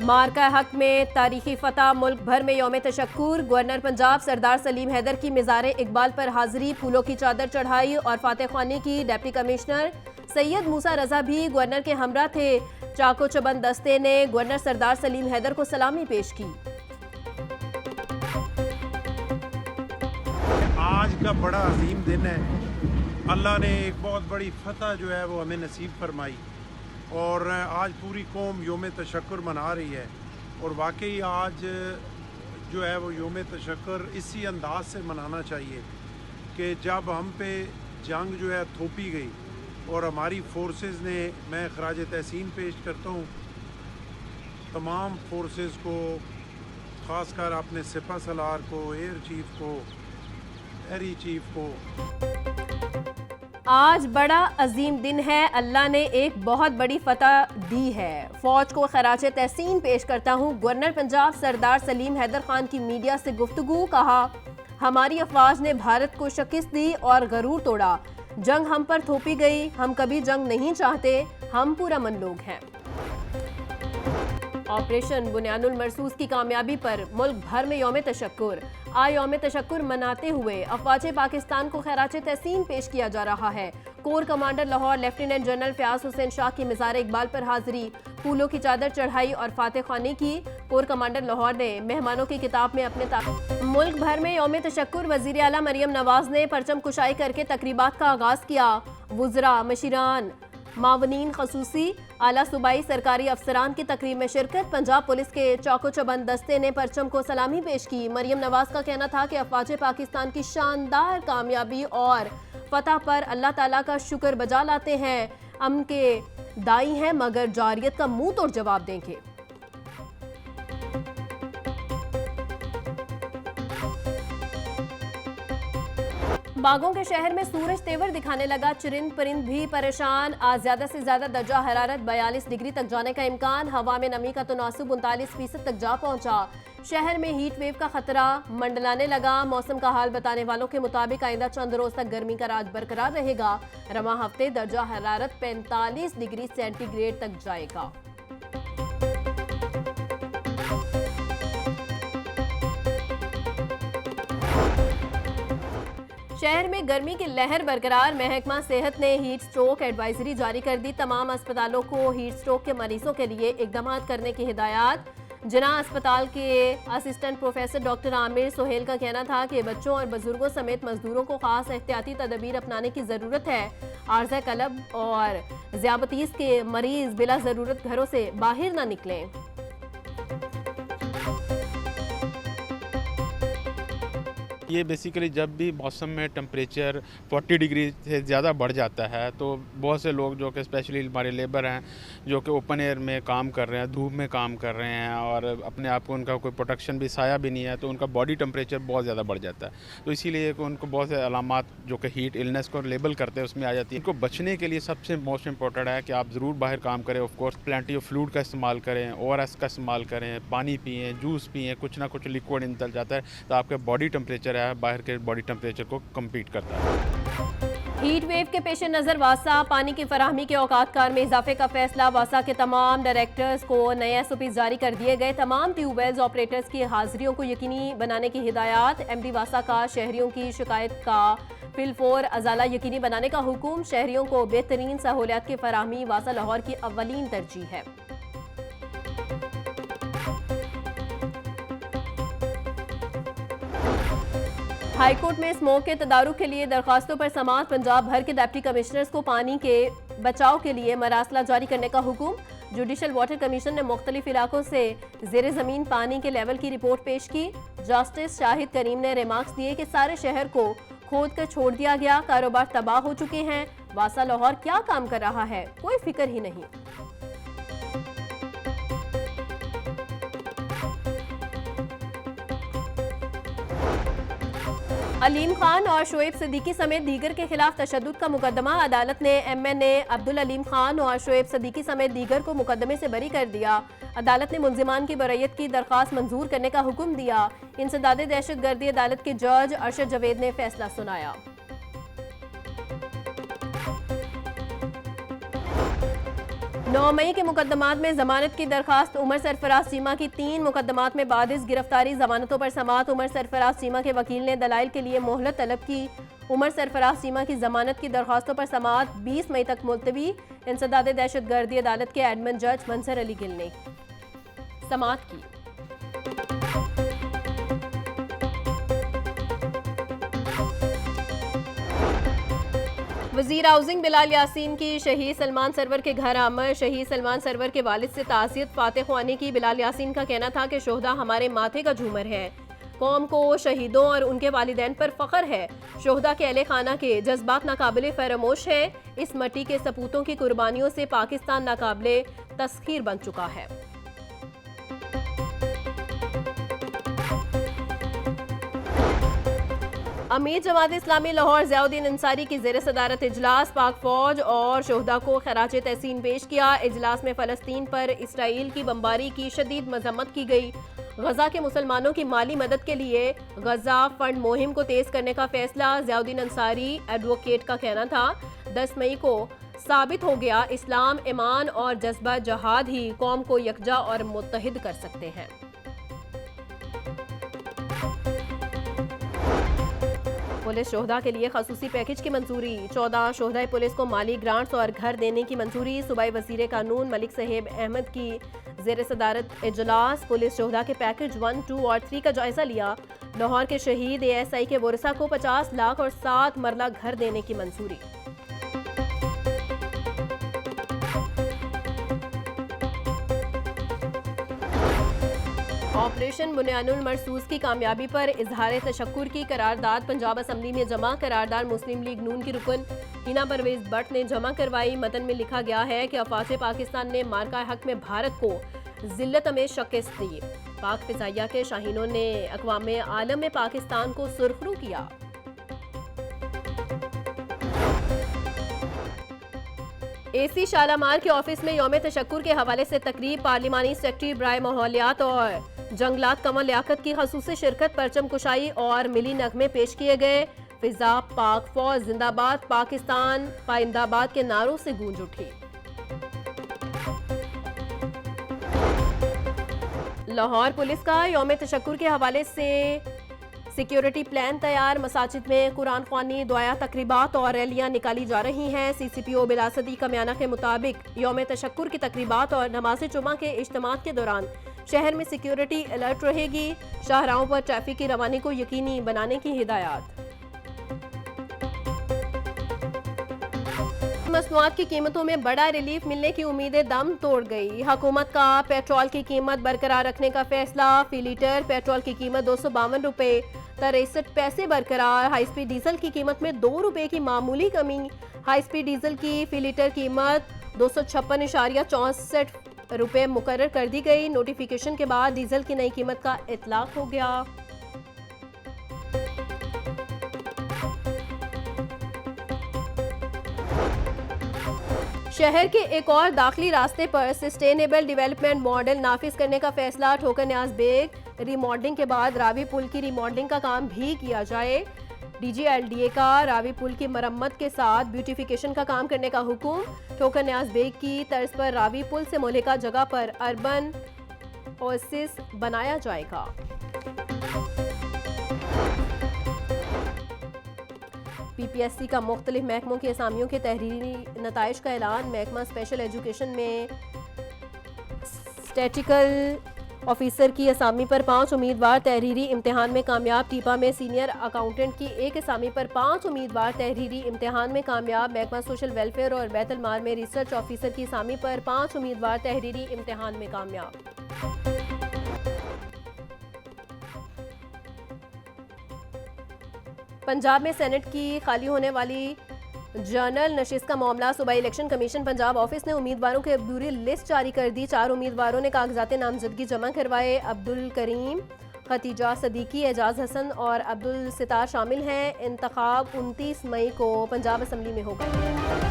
मार्का हक में तारीखी फतह, मुल्क भर में यौम तशक्कुर। गवर्नर पंजाब सरदार सलीम हैदर की मिज़ार इकबाल पर हाजिरी, फूलों की चादर चढ़ाई और फातह ख्वानी की। डिप्टी कमिश्नर सैयद मूसा रजा भी गवर्नर के हमरा थे। चाको चबंद दस्ते ने गवर्नर सरदार सलीम हैदर को सलामी पेश की। आज का बड़ा अजीम दिन है। अल्लाह ने एक बहुत बड़ी फतह जो है वो हमें नसीब फरमाई और आज पूरी कौम योम तशक्कुर मना रही है। और वाकई आज जो है वो योम तशक्कुर इसी अंदाज से मनाना चाहिए कि जब हम पे जंग जो है थोपी गई और हमारी फोर्सेस ने, मैं खराज तहसीन पेश करता हूँ तमाम फोर्सेस को, ख़ासकर अपने सिपह सलार को, एयर चीफ को, एरी चीफ को। आज बड़ा अजीम दिन है, अल्लाह ने एक बहुत बड़ी फतह दी है। फौज को खराज तहसीन पेश करता हूँ। गवर्नर पंजाब सरदार सलीम हैदर खान की मीडिया से गुफ्तगू। कहा, हमारी अफवाज ने भारत को शिकस्त दी और गरूर तोड़ा। जंग हम पर थोपी गई, हम कभी जंग नहीं चाहते, हम पूरा मन लोग हैं। ऑपरेशन बुनियानुल मरसूस की कामयाबी पर मुल्क भर में यौम तशक्कुर। आज यौम तशक्कुर मनाते हुए अफवाज पाकिस्तान को खैराज तहसीन पेश किया जा रहा है। Core commander Lahore lieutenant general Fayaz Hussain Shah की मिज़ार इकबाल पर हाजिरी, फूलों की चादर चढ़ाई और फातह ख्वानी की। कोर कमांडर लाहौर ने मेहमानों की किताब में अपने मुल्क भर में यौम तशक्कुर। वज़ीर आला मरियम नवाज ने परचम कुशाई करके तकरीबात का आगाज़ किया। वुज़रा, मशीरान, मावनीन खसूसी, आला सूबाई सरकारी अफसरान की तकरीब में शिरकत। पंजाब पुलिस के चौको चबंद दस्ते ने परचम को सलामी पेश की। मरियम नवाज का कहना था कि अफवाज पाकिस्तान की शानदार कामयाबी और फतह पर अल्लाह ताला का शुक्र बजा लाते हैं। अमन के दाई हैं मगर जारियत का मुंह तोड़ जवाब देंगे। बागों के शहर में सूरज तेवर दिखाने लगा, चरिंद परिंद भी परेशान। आज ज्यादा से ज्यादा दर्जा हरारत 42 डिग्री तक जाने का इम्कान। हवा में नमी का तनासुब 39% तक जा पहुंचा। शहर में हीट वेव का खतरा मंडलाने लगा। मौसम का हाल बताने वालों के मुताबिक आइंदा चंद रोज तक गर्मी का राज बरकरार रहेगा। रवा हफ्ते दर्जा हरारत 45 डिग्री सेंटीग्रेड तक जाएगा। शहर में गर्मी की लहर बरकरार। महकमा सेहत ने हीट स्ट्रोक एडवाइजरी जारी कर दी। तमाम अस्पतालों को हीट स्ट्रोक के मरीजों के लिए इकदाम करने की हिदायत। जिना अस्पताल के assistant professor doctor Aamir Sohail का कहना था कि बच्चों और बुजुर्गों समेत मजदूरों को खास एहतियाती तदबीर अपनाने की ज़रूरत है। आर्ज़ा कलब और ज़ियाबतीस के मरीज बिला ज़रूरत घरों से बाहर ना निकलें। ये बेसिकली जब भी मौसम में टेम्परेचर 40 डिग्री से ज़्यादा बढ़ जाता है तो बहुत से लोग जो कि स्पेशली हमारे लेबर हैं जो कि ओपन एयर में काम कर रहे हैं, धूप में काम कर रहे हैं और अपने आप को उनका कोई प्रोटेक्शन भी, साया भी नहीं है, तो उनका बॉडी टेम्परेचर बहुत ज़्यादा बढ़ जाता है। तो इसीलिए उनको बहुत से अलामात जो कि हीट इलनेस को लेबल करते हैं उसमें आ जाती है। इनको बचने के लिए सबसे मोस्ट इंपॉर्टेंट है कि आप ज़रूर बाहर काम करें। ऑफकोर्स प्लेंटी ऑफ फ्लूइड का इस्तेमाल करें, ORS का इस्तेमाल करें, पानी पिएँ, जूस पिएँ, कुछ ना कुछ लिक्विड निकल जाता है तो आपका बॉडी टेम्परेचर बाहर के बॉडी टेम्परेचर को कम्पीट करता है। हीट वेव के पेश नज़र वासा पानी की फराहमी के औकात कार में इजाफे का फैसला। वासा के तमाम डायरेक्टर्स को नए SOP जारी कर दिए गए। तमाम ट्यूबवेल्स ऑपरेटर्स की हाजिरियों को यकीनी बनाने की हिदायत। MD वासा का शहरियों की शिकायत का फिलफोर अजाला यकीनी बनाने का हुक्म। शहरियों को बेहतरीन सहूलियात की फराहमी वासा लाहौर की अव्वलीन तरजीह है। हाईकोर्ट में स्मोक के तदारुक के लिए दरखास्तों पर समाअत। पंजाब भर के डिप्टी कमिश्नर्स को पानी के बचाव के लिए मरासला जारी करने का हुक्म। जुडिशल वाटर कमीशन ने मुख्तलिफ इलाकों से ज़ेरे ज़मीन पानी के लेवल की रिपोर्ट पेश की। जस्टिस शाहिद करीम ने रिमार्क्स दिए कि सारे शहर को खोद कर छोड़ दिया गया, कारोबार तबाह हो चुके हैं। वासा लाहौर क्या काम कर रहा है, कोई फिक्र ही नहीं। अलीम खान और शोएब सिद्दीकी समेत दीगर के खिलाफ तशद्दुद का मुकदमा। अदालत ने MNA अब्दुल अलीम खान और शोएब सिद्दीकी समेत दीगर को मुकदमे से बरी कर दिया। अदालत ने मुल्जिमान की बरयत की दरख्वास्त मंजूर करने का हुक्म दिया। इंसदादे दहशतगर्दी अदालत के जज अरशद जावेद ने फैसला सुनाया। 9 मई के मुकदमात में जमानत की दरखास्त उमर सरफराज चीमा की 3 मुकदमात में बादिस गिरफ्तारी जमानतों पर समाअत। उमर सरफराज चीमा के वकील ने दलाइल के लिए मोहलत तलब की। उमर सरफराज चीमा की जमानत की दरखास्तों पर समाअत 20 मई तक मुलतवी। इंसदाद दहशतगर्दी अदालत के एडमिन जज मंसर अली गिल ने समाअत की। वज़ीर हाउसिंग बिलाल यासीन की शहीद सलमान सरवर के घर आमद। शहीद सलमान सरवर के वालिद से ताज़ियत फातह ख्वानी की। बिलाल यासीन का कहना था कि शोहदा हमारे माथे का झूमर है। कौम को शहीदों और उनके वालिदैन पर फ़ख्र है। शोहदा के अहले खाना के जज्बात नाकाबिले फरामोश है। इस मट्टी के सपूतों की कुर्बानियों से पाकिस्तान नाकाबिले तस्खीर बन चुका है। अमीर जमात इस्लामी लाहौर ज़ियाउद्दीन अंसारी की ज़ेर सदारत इजलास पाक फौज और शोहदा को खराज तहसीन पेश किया। इजलास में फ़लस्तीन पर इसराइल की बमबारी की शदीद मजम्मत की गई। गजा के मुसलमानों की माली मदद के लिए गजा फंड मुहिम को तेज करने का फैसला। ज़ियाउद्दीन अंसारी एडवोकेट का कहना था 10 मई को साबित हो गया इस्लाम, ईमान और जज्बा जहाद ही कौम को यकजा और मुत्तहिद कर सकते हैं। पुलिस शोहदा के लिए खसूसी पैकेज की मंजूरी। 14 शोहदा पुलिस को माली ग्रांट्स और घर देने की मंजूरी। सूबाई वजीर कानून मलिक साहेब अहमद की ज़ेर सदारत इजलास पुलिस शोहदा के पैकेज 1, 2 और 3 का जायजा लिया। लाहौर के शहीद ASI के वरसा को 50 लाख और 7 मरला घर देने की मंजूरी। ऑपरेशन बुनियानुल मरसूस की कामयाबी पर इजहार तशक्कुर की करारदाद पंजाब असम्बली में जमा। करारदाद मुस्लिम लीग नून की रुकन हिना परवेज भट्ट ने जमा करवाई। मतन में लिखा गया है कि अफवाज पाकिस्तान ने मार्का हक में भारत को जिल्लत में शिकस्त दी। पाक फिजाइया के शाहीनों ने अक़वाम आलम में पाकिस्तान को सुरखरू किया। AC शालामार के ऑफिस में यौम तशक्कुर के हवाले से तकरीब। पार्लिमानी सेक्रेटरी बराए माहौलियात और जंगलात कमल लियाकत की खसूसी शिरकत, परचम कुशाई और मिली नगमे पेश किए गए। फिजा पाक फौज जिंदाबाद, पाकिस्तान पाइंदाबाद के नारों से गूंज उठी। लाहौर पुलिस का यौम तशक्कुर के हवाले से सिक्योरिटी प्लान तैयार। मसाजिद में कुरान ख्वानी, दुआया तकरीबात और रैलियां निकाली जा रही हैं। CCPO बिलासदी कमियाना के मुताबिक यौम तशक्कुर की तकरीबात और नमाज जुमा के इज्तिमात के दौरान शहर में सिक्योरिटी अलर्ट रहेगी। शाहराहों पर ट्रैफिक की रवानी को यकीनी बनाने की हिदायत। मसनूआत की कीमतों में बड़ा रिलीफ मिलने की उम्मीदें दम तोड़ गई। हुकूमत का पेट्रोल की कीमत बरकरार रखने का फैसला। फी लीटर पेट्रोल की कीमत 252 रुपये 63 पैसे बरकरार। हाई स्पीड डीजल की कीमत में 2 रुपये की मामूली कमी। हाई स्पीड डीजल की फी लीटर कीमत 256.64 रुपये मुकर्रर कर दी गई। नोटिफिकेशन के बाद डीजल की नई कीमत का इतलाक हो गया। शहर के एक और दाखिली रास्ते पर सस्टेनेबल डेवलपमेंट मॉडल नाफिज करने का फैसला। ठोकर न्याज बेग रिमॉडलिंग के बाद रावी पुल की रिमॉडलिंग का काम भी किया जाए। DGLDA का रावी पुल की मरम्मत के साथ ब्यूटिफिकेशन का काम करने का हुक्म। ठोकर न्याज बेग की तर्ज पर रावी पुल से मुल्हिका जगह पर अर्बन ओएसिस बनाया जाएगा। PPSC का मुख्तलिफ महकमों की असामियों के तहरीरी नताइज का ऐलान। महकमा स्पेशल एजुकेशन में स्टैटिकल ऑफिसर की असामी पर 5 उम्मीदवार तहरीरी इम्तिहान में कामयाब। टीपा में सीनियर अकाउंटेंट की एक असामी पर 5 उम्मीदवार तहरीरी इम्तिहान में कामयाब। महकमा सोशल वेलफेयर और बैतुल माल में रिसर्च ऑफिसर की असामी पर 5 उम्मीदवार तहरीरी इम्तिहान में कामयाब। पंजाब में सेनेट की खाली होने वाली जनरल नशिस्त का मामला। सूबाई इलेक्शन कमीशन पंजाब ऑफिस ने उम्मीदवारों की अबूरी लिस्ट जारी कर दी। 4 उम्मीदवारों ने कागजात नामजदगी जमा करवाए। अब्दुल करीम, खतीजा सदीकी, एजाज हसन और अब्दुल सितार शामिल हैं। इंतखाब 29 मई को पंजाब असम्बली में होगा।